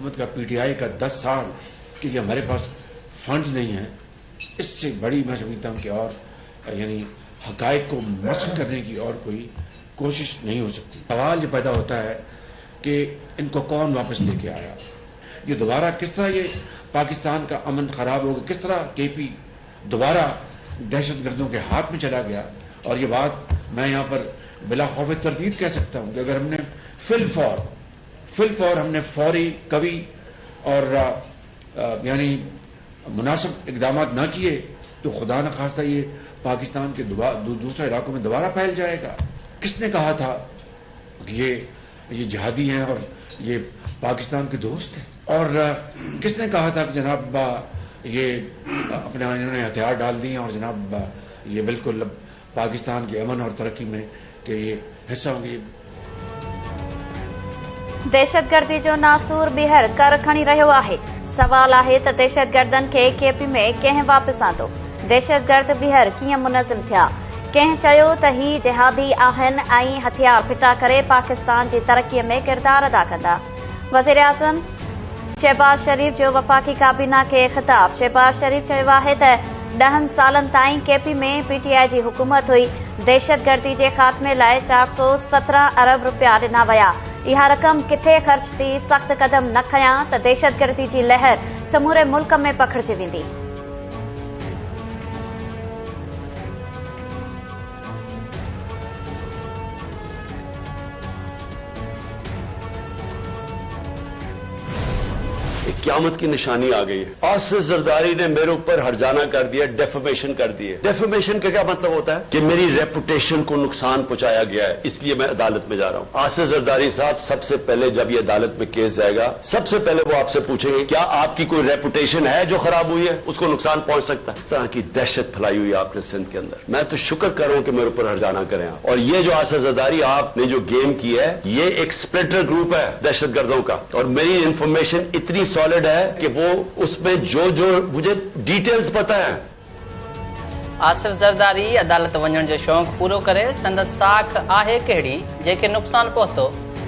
हुकूमत का, पीटीआई का 10 साल कि ये हमारे पास फंड्स नहीं हैं, इससे बड़ी मैं समझता हूँ कि और यानी हकायक को मस्क करने की और कोई कोशिश नहीं हो सकती। सवाल ये पैदा होता है कि इनको कौन वापस लेके आया, ये दोबारा किस तरह ये पाकिस्तान का अमन खराब हो गया, किस तरह केपी दोबारा दहशतगर्दों के हाथ में चला गया। और ये बात मैं यहाँ पर बिला खौफ तरदीद कह सकता हूँ कि अगर हमने फिल फॉर हमने फौरी कवि और यानी मुनासिब इकदाम ना किए तो खुदा न खास्ता ये पाकिस्तान के दूसरे इलाकों में दोबारा फैल जाएगा। किसने कहा था कि ये जिहादी हैं और ये पाकिस्तान के दोस्त हैं, और किसने कहा था कि जनाब ये अपने इन्होंने हथियार डाल दिए और जनाब ये बिल्कुल पाकिस्तान के अमन और तरक्की में कि ये हिस्सा होंगे। दहशतगर्दी जो नासूर ॿीहर कर खणी रहियो आहे। सवाल आहे त दहशतगर्दनि खे केपी में कंहिं वापसि आंदो। दहशतगर्द ॿीहर कीअं मुनज़िम थिया। कंहिं चयो त ही जिहादी आहिनि ऐं हथियार फिटा करे पाकिस्तान जी तरक़ीअ में किरदार अदा कंदा। वज़ीर आज़म शहबाज शरीफ जो वफ़ाक़ी काबीना खे ख़िताब। शहबाज शरीफ चयो आहे त 10 सालनि ताईं केपी में पीटीआई जी हुकूमत हुई। दहशतगर्दी जे ख़ात्मे लाइ 417 अरब रुपया ॾिना विया। इहा रक़म किथे ख़र्च थी, सख़्त क़दम न खयां त दहशतगर्दी जी लहर समूरे मुल्क में पखिड़िजी वेंदी। क़यामत की निशानी आ गई है। आसिफ जरदारी ने मेरे ऊपर हर्जाना कर दिया, डेफेमेशन कर दिए। डेफेमेशन का क्या मतलब होता है कि मेरी रेपुटेशन को नुकसान पहुंचाया गया है, इसलिए मैं अदालत में जा रहा हूं। आसिफ जरदारी साहब, सबसे पहले जब ये अदालत में केस जाएगा, सबसे पहले वो आपसे पूछेंगे क्या आपकी कोई रेपुटेशन है जो खराब हुई है, उसको नुकसान पहुंच सकता है। इस तरह की दहशत फैलाई हुई है आपने सिंध के अंदर। मैं तो शुक्र कर रहा हूं कि मेरे ऊपर हर्जाना करें आप। और ये जो आसिफ जरदारी आपने जो गेम की है, ये एक स्प्लिटर ग्रुप है दहशतगर्दों का, और मेरी इंफॉर्मेशन इतनी सॉलिड है कि वो उसमें जो मुझे डिटेल्स पता है। आसिफ जरदारी अदालत वञण जो शौक़ पूरो करे संदसि साख आहे कहिड़ी जंहिंखे नुक़सान पहुतो।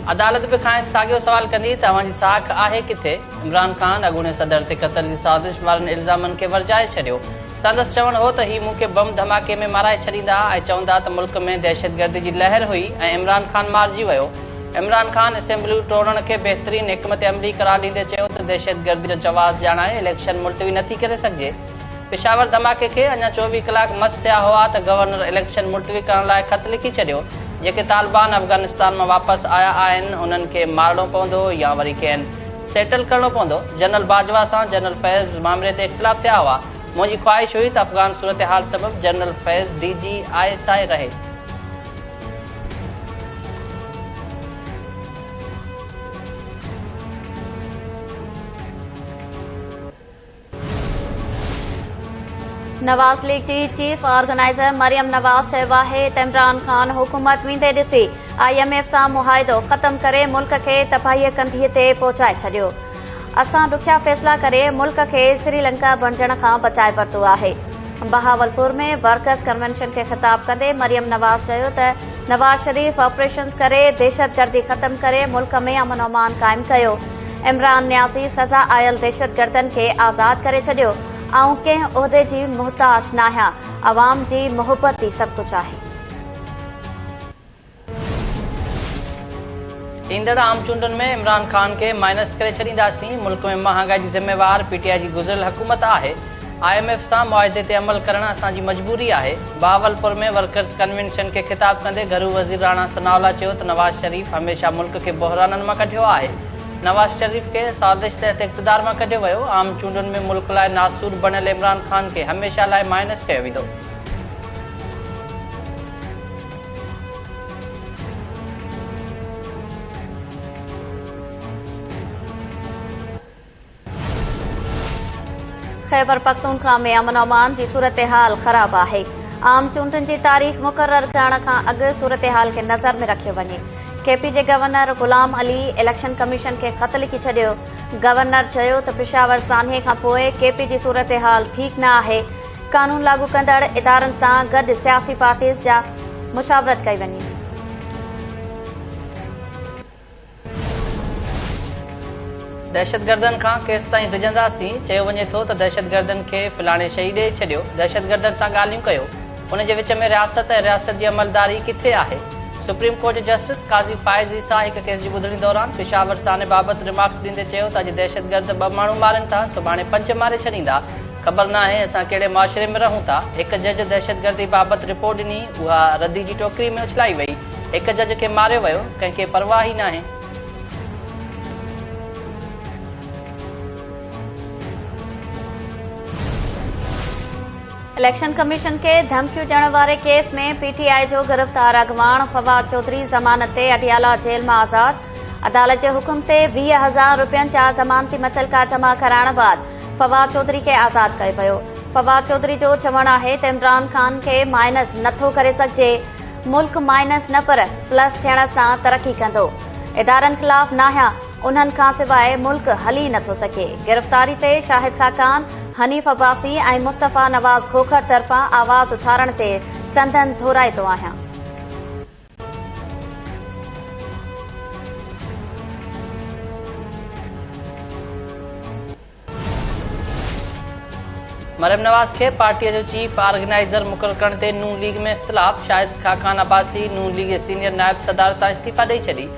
अदालत बि खां साॻियो सवाल कंदी, तव्हांजी साख आहे किथे। इमरान खान अॻूणे सदर ते क़त्ल जी साज़िश वारनि इल्ज़ामनि खे वरजाए छॾियो। संदसि चवणु हो त ही मूंखे बम धमाके में माराए छॾींदा ऐं चवंदा त मुल्क में दहशतगर्दी जी लहर हुई ऐं इमरान खान मारिजी वियो। इमरान खान असेंबली टोड़ण खे बहितरीन हिकमत अमली करार ॾींदे चयो त दहशतगर्दी जो जवाज़ ॼाणाए इलेक्शन मुलतवी नथी करे सघिजे। पेशावर धमाके खे अञा 24 कलाक मस थिया हुआ त गवर्नर इलेक्शन मुलतवी करण लाइ ख़त लिखी छॾियो। जेके तालिबान अफ़गानिस्तान मां वापसि आया आहिनि उन्हनि खे मारणो पवंदो या वरी कंहिं सेटल करणो पवंदो। जनरल बाजवा सां जनरल फैज़ मामले ते इख़्तिलाफ़ थिया हुआ। मुंहिंजी ख़्वाहिश हुई त अफ़गान सूरत हाल सबबि जनरल फैज़ DG ISI रहे। नवाज़ लीग जी चीफ ऑर्गेनाइज़र मरियम नवाज़ चयो आहे त इमरान खान हुकूमत वेंदे ॾिसी IMF सां मुआहिदो ख़त्म करे मुल्क खे तबाहीअ कंधीअ ते पहुचाए छॾियो। असां ॾुखिया फ़ैसिला करे मुल्क खे श्रीलंका बणिजण खां बचाए वरितो आहे। बहावलपुर में वर्कर्स कन्वेंशन खे ख़िताब कंदे मरियम नवाज़ चयो त नवाज़ शरीफ ऑपरेशन करे दहशतगर्दी ख़त्म करे मुल्क में अमन अमान क़ाइमु कयो। इमरान न्याज़ी सज़ा आयल दहशतगर्दनि खे आज़ाद करे छॾियो ऐं कंहिं उहिदे जी मुहताज नाहियां। अवाम जी मोहबत ई सभु कुझु आहे। ईंदड़ आम चूंडुनि में इमरान खान खे माइनस करे छॾींदासीं। मुल्क में महांगाई जी ज़िम्मेवार PTI जी गुज़िरियल हुकूमत आहे। IMF सां मुआहिदे ते अमल करणु असांजी मजबूरी आहे। बहावलपुर में वर्कर्स कन्वेंशन खे ख़िताब कंदे घरू वज़ीर राणा सनाउल्ला चयो त नवाज़ शरीफ हमेशह मुल्क खे बहराननि मां कढियो आहे। नवाज़ शरीफ खे साज़िश तहत इक़्तिदार मां कढियो वियो। आम चूंडुनि में मुल्क लाइ नासूर बणियल इमरान खान खे हमेशह लाइ माइनस कयो वेंदो। खैबर पख्तूनख्वा में अमन अमान जी सूरत हाल ख़राब आहे। आम चूंडुनि जी तारीख़ मुक़रर करण खां अॻु सूरत हाल खे नज़र में रखियो वञे। केपी जे governor Ghulam Ali election commission खे ख़त लिखी छॾियो। गवर्नर चयो त पेशावर सान्हे खां पोइ केपी जी सूरत हाल ठीक न आहे। कानून लागू कंदड़ इदारनि सां गॾु सियासी पार्टीज़ जा मुशावरत कई वञे। दहशतगर्दनि खां केसि ताईं डिॼंदासीं। चयो वञे थो त दहशतगर्दनि खे फिलाणे शहीद छॾियो, दहशतगर्दनि सां ॻाल्हियूं कयो, उन जे विच में रियासत ऐं रियासत जी अमलदारी किथे आहे। सुप्रीम कोर्ट जे जस्टिस काज़ी फाइज़ ईसा हिक केस जी ॿुधणी दौरान पेशावर साने बाबति रिमार्क्स ॾींदे चयो त अॼु दहशतगर्द 2 माण्हू मारनि था, सुभाणे 5 मारे छॾींदा। ख़बर न आहे असां कहिड़े मुआशिरे में रहूं था। हिक जज दहशतगर्दी बाबति रिपोर्ट ॾिनी, उहा रदी जी टोकरी में उछलाई वई। हिक जज खे मारियो वियो, कंहिंखे परवाह ई न आहे। इलेक्शन कमीशन के धमकियूं ॾियण वारे केस में पीटीआई जो गिरफ़्तार अॻवान फवाद चौधरी ज़मानत ते अडियाला जेल में आज़ाद। अदालत के हुक्म ते 20,000 रुपयनि जा ज़मानती मचलका जमा कराइण बाद फवाद चौधरी के आज़ाद कयो वियो। फवाद चौधरी जो चवणु आहे त इमरान खान के माइनस नथो करे सघिजे। मुल्क माइनस न पर प्लस थियण सां तरक्की कंदो। इदारनि ख़िलाफ़ नाहिया, उन्हनि खां सवाइ मुल्क हली नथो सघे। गिरफ़्तारी ते शाहिद खाकान, हनीफ अब्बासी ऐं मुस्तफ़ा नवाज़ खोखर तरफ़ां आवाज़ उथारण ते संदन थोराइतो आहियां। मरियम नवाज़ के पार्टी जो चीफ ऑर्गेनाइज़र मुक़रर करण ते नून लीग में इख़्तिलाफ़। शाहिद खाकान अब्बासी नून लीग सीनियर नायब सदार तां इस्तीफ़ा ॾेई छॾी।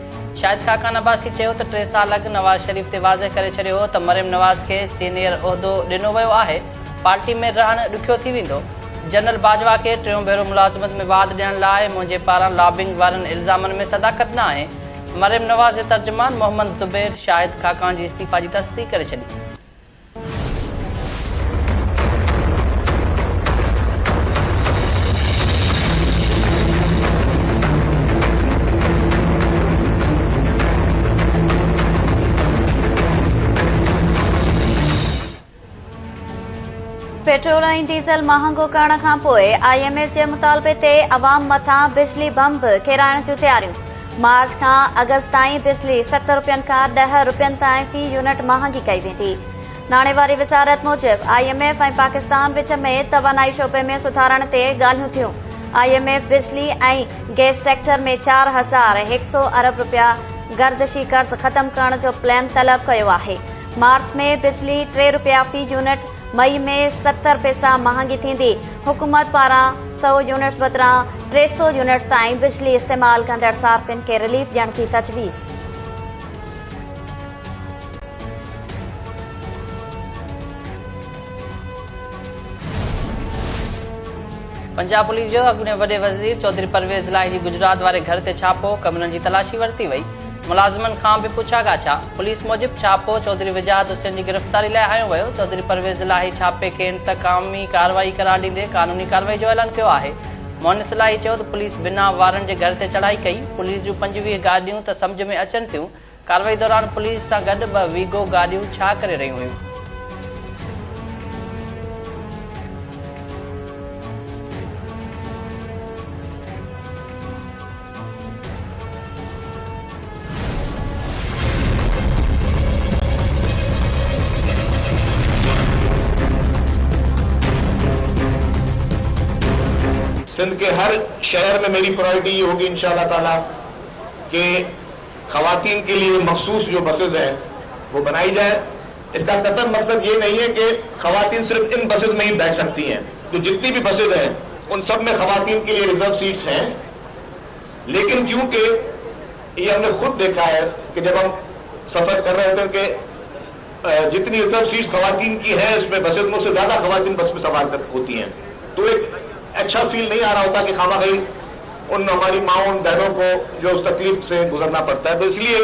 शाहिद खाकान अब्बासी चयो त 3 साल अॻु नवाज़ शरीफ़ ते वाज़े करे छॾियो हो त मरियम नवाज़ खे सीनियर उहिदो ॾिनो वियो आहे, पार्टी में रहणु ॾुखियो थी वेंदो। जनरल बाजवा के 3 भेरो मुलाज़मत में वाद ॾियण लाइ मुंहिंजे पारां लॉबिंग वारनि इल्ज़ामनि में सदाकत न आहे। मरियम नवाज़ जे तर्जुमान मोहम्मद ज़ुबैर शाहिद खाकान जी इस्तीफ़ा जी तस्दीक़ करे छॾी। पेट्रोल ऐं डीज़ल महांगो करण खां पोइ IMF जे मुतालबे ते अवाम मथां बिजली बम्ब खेराइण जूं तयारियूं। मार्च खां अगस्त ताईं बिजली 7 रुपयनि खां 10 रुपयनि ताईं फी यूनिट महांगी कई वेंदी। नाणे वारी विसारत मूजिब IMF ऐं पाकिस्तान विच में तवानाई शोबे में सुधारण ते ॻाल्हियूं थियूं। IMF बिजली ऐं गैस सेक्टर में 4,100 अरब रुपया गर्दिशी कर्ज़ ख़त्म करण जो प्लान तलब कयो आहे। मार्च में बिजली 3 रुपया फी यूनिट, मई में 70 पैसा महांगी थींदी। हुकूमत पारां 100 यूनिट्स बदिरां 300 यूनिट्स ताईं बिजली इस्तेमाल कंदड़ सार्फिन खे रिलीफ ॾियण जी तजवीज़। पंजाब पुलिस जो अॻूणे वॾे वज़ीर चौधरी परवेज़ इलाही जी गुजरात वारे घर ते छापो, कमरनि जी तलाशी वरिती वई। मुलाज़िमनि खां बि पुछा ॻाछा। पुलिस मूजिबि छापो चौधरी विजात हुसैन जी गिरफ़्तारी लाइ हयो वियो। चौधरी परवेज़ इलाही छापे खे इंतकामी कार्रवाई करार ॾींदे कानूनी कार्रवाई जो ऐलान कयो आहे। मोहनिस इलाही चयो त पुलिस बिना वारनि जे घर ते चढ़ाई कई। पुलिस जूं 25 गाॾियूं त सम्झ में अचनि थियूं। कार्रवाई दौरान पुलिस सां गॾु 2 वीगो गाॾियूं छा करे रहियूं हुयूं। सिंध के हर शहर में मेरी प्रायोरिटी ये होगी इंशाअल्लाह ताला कि खवातीन के लिए मखसूस जो बसेज हैं वो बनाई जाए। इसका कतई मतलब ये नहीं है कि खवातीन सिर्फ इन बसेज में ही बैठ सकती हैं। तो जितनी भी बसेज हैं उन सब में खवातीन के लिए रिजर्व सीट्स हैं। लेकिन क्योंकि ये हमने खुद देखा है कि जब हम सफर कर रहे होते हैं कि जितनी रिजर्व सीट खवातीन की है उसमें बसेज में उससे ज्यादा खवातीन बस में सवार होती हैं, तो एक अच्छा फील नहीं आ रहा होता कि खामाखी उन हमारी माओ उन बहनों को जो उस तकलीफ से गुजरना पड़ता है। तो इसलिए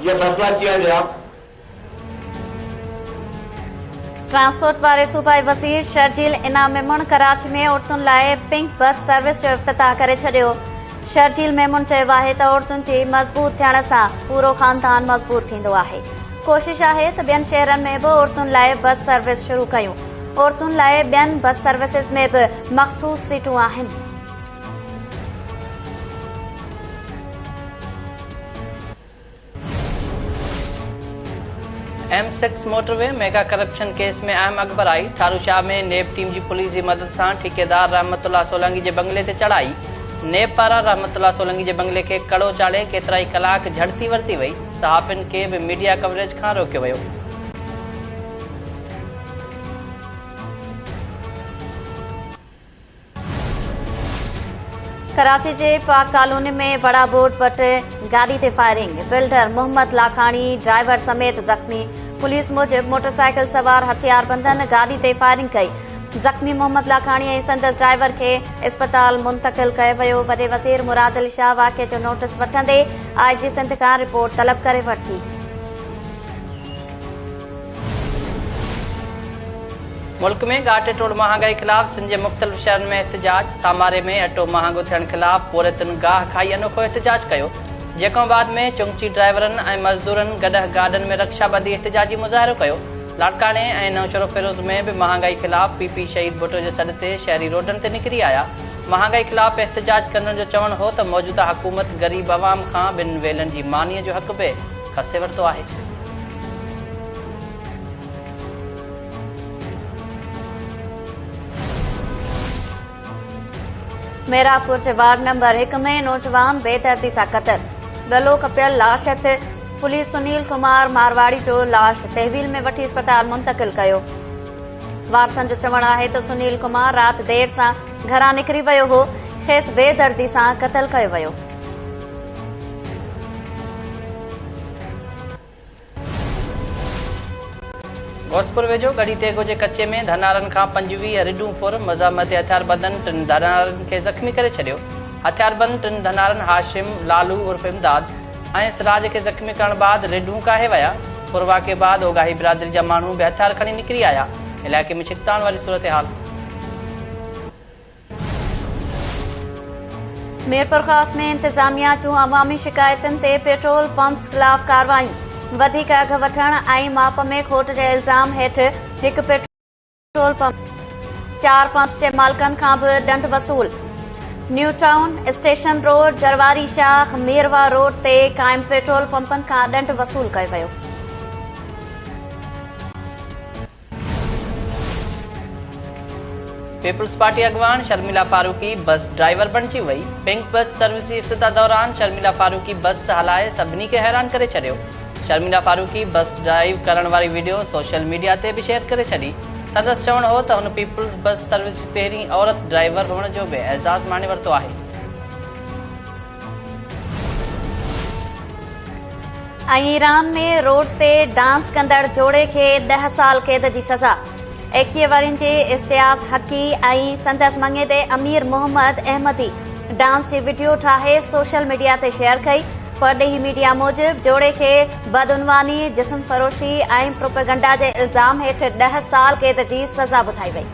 यह फैसला किया गया। ट्रांसपोर्ट वारे सूबाई वज़ीर शर्जील इनाम मेमून कराची में औरतुनि लाइ पिंक बस सर्विस जो इफ़्तिताह करे छॾियो। शर्जील मेमून चयो आहे त औरतुनि जी मज़बूत थियण सां पूरो ख़ानदान मज़बूत थींदो आहे। कोशिश आहे त ॿियनि शहरनि में बि औरतुनि लाइ बस सर्विस शुरू कयूं। औरतुनि लाइ ॿियनि बस सर्विसिस में बि मख़सूस सीटूं आहिनि। M6 motorway mega corruption case में अहम अकबर आई। ठारू शाह में नेब टीम जी पुलिस जी मदद सां ठेकेदार रहमतुल्लाह सोलंगी जे बंगले ते चढ़ाई। नेब पारां रहमतुल्लाह सोलंकी जे बंगले खे कड़ो चाढ़े केतिरा ई कलाक झड़ती वरती वई। सहाफ़िन खे बि मीडिया कवरेज खां रोकियो वियो। कराची जे पाक कॉलोनी में बड़ा बोर्ड पट गाड़ी ते firing, builder Mohammad Lakhani driver समेत जख्मी। पुलिस मूजिब मोटरसाइकिल सवार हथियारबंदनि गाड़ी ते फायरिंग कई। जख्मी मोहम्मद लाखानी ऐं संदसि ड्राइवर खे अस्पताल मुंतकिल कयो वियो। वॾे वज़ीर मुराद अली शाह वाक़िए जो नोटिस वठंदे IG सिंध खां रिपोर्ट तलब करे वरिती। मुल्क में घाटे टोड़ महांगाई खिलाफ सिंध जे मुख़्तलिफ़ शहरनि में एहतजाज। सामारे में अटो महांगो थियण खिलाफ पोरेतुनि गाह खाई अनोखो एहतजाज कयो। जेकोबाद में चुंगची ड्राइवरनि ऐं मज़दूरनि गॾह गाॾनि में रक्षा ॿधी एहतजाजी मुज़ाहिरो कयो। लाड़काने ऐं नौशरो फिरोज़ में बि महांगाई खिलाफ PP शहीद भुट्टो जे सॾ ते शहरी रोडनि ते निकिरी आया। महांगाई खिलाफ एहतजाज कंदड़ जो चवणु हो त मौजूदा हुकूमत ग़रीब अवाम खां ॿिनि वेलनि जी मानीअ जो हक़ बि खसे वरितो आहे। मेरापुर जे वार्ड नंबर 1 में नौजवान बेदर्दी सां क़तल। गलो कपियल लाश हथ। पुलिस सुनील कुमार मारवाड़ी जो लाश तहवील में वठी अस्पताल मुंतकिल कयो। वारसनि जो चवणु आहे त सुनील कुमार राति देर सां घरां निकिरी वियो हो। खेसि बेदर्दी सां क़तल कयो वियो। घोसपुर वेझो गढ़ी तेगो जे कचे में धनारनि खां 25 रिडूं फुर मज़ामती हथियारबंदनि 3 धनारनि खे ज़ख़्मी करे छॾियो। हथियारबंद 3 धनारनि हाशिम लालू उर्फ इमदाद ऐं सिराज खे ज़ख़्मी करण बाद रिडूं काहे विया। फुरवा के बाद ओगाही बिरादरी जा माण्हू बि हथियार खणी निकिरी आया। इलाइक़े में छिकताण वारी सूरत हाल। मीरपुर ख़ास में इंतजामिया जूं अवामी शिकायतुनि ते पेट्रोल पंप्स ख़िलाफ़ कार्रवाई। वधीक अघ वठण ऐं माप में खोट जे इल्ज़ाम हेठि हिकु पेट्रोल पंप 4 पंप्स जे मालिकनि खां बि ॾंढ वसूल। New town station road Jarwari Shah Mirwah road ते क़ाइम पेट्रोल पंपनि खां ॾंढ वसूल कयो वियो। पीपल्स पार्टी अॻवान शर्मिला फारूकी बस ड्राइवर बणिजी वई। पिंक बस सर्विस जी इफ्तिताह दौरान शर्मिला फारूकी बस हलाए सभिनी खे हैरान करे छॾियो। शर्मिला फारूकी बस ड्राइव करण वारी वीडियो सोशल मीडिया ते बि शेयर करे छॾी। संदसि चवणु हो त हुन पीपल्स बस सर्विस जी पहिरीं औरत ड्राइवर हुअण जो बि एज़ाज़ माणे वरितो आहे। ईरान में रोड ते डांस कंदड़ जोड़े खे 10 साल कैद जी सज़ा। 21 वरनि जे इश्तियाक़ हकी ऐं संदसि मंगेदे अमीर मोहम्मद अहमदी डांस जी वीडियो ठाहे सोशल मीडिया ते शेयर कई। परॾेही मीडिया मूजिब जोड़े खे बदउनवानी जिस्म फरोशी ऐं प्रोपेगंडा जे इल्ज़ाम हेठि 10 साल कैद जी सज़ा ॿुधाई वई।